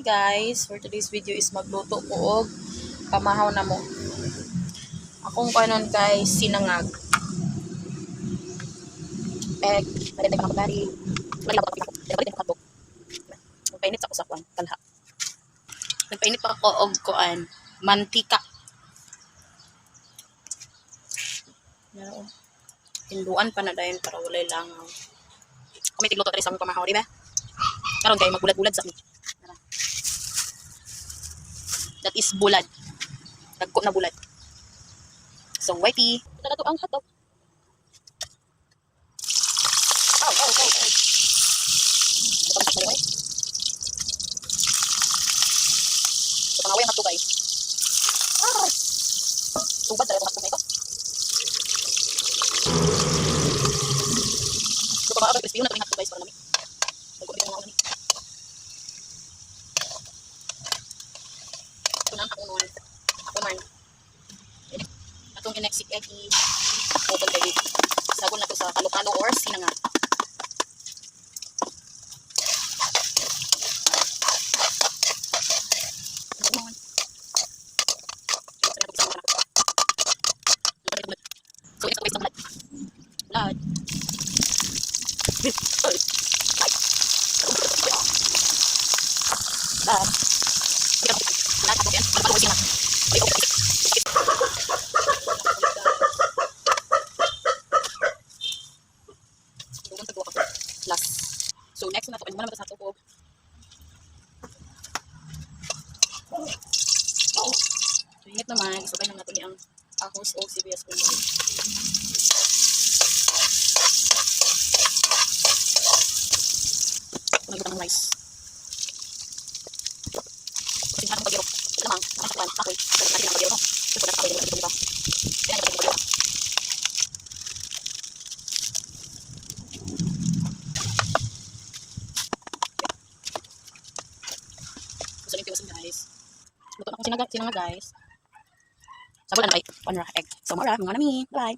Hi guys, for today's video is magluto ko og pamahaw na mo. Akong kanon kay sinangag. Egg, pwede pa bari. Wala pa ako. Pwede pa ako. Magpainit ako sa kwan, talha. Nagpainit pa ako og kuan, mantika. Pero hinduan pa na dayon para walay langaw. Kami tigluto diri sa among pamahaw, di ba? Karon kay magbulad-bulad sa amin. That is bulad. Dagko na bulad. So, whitey. Ito na to ang hotdog. Oh. Ito pa na guys. Ito pangaway ang hotdog guys. Tubad talaga ang hotdog na ito. Ito pangaway ang crispy. Yun na ito yung hotdog guys para namin. Nagkupit ang mga namin. Ito na ang hakunuan. Hakunan. Atong ineksik eggy. Open kayo. Sagon na to sa kalokalo or sinangag. So, ito ko isang blood. So next na to, ano naman sa tubog. So init naman, isabay na natin ang ahos o sibuyas ko. Nagbutan ng rice. Kasi nga itong pagiro. Ito lamang, nakasakpan, ako'y. Kasi natin ang pagiro, no? Ito na ako'y, ito diba? Kaya natin ang pagiro. So, yung piwasan guys. Luto na akong sinangag guys. Sabon na ay, panra, egg. So, mara, mga nami. Bye!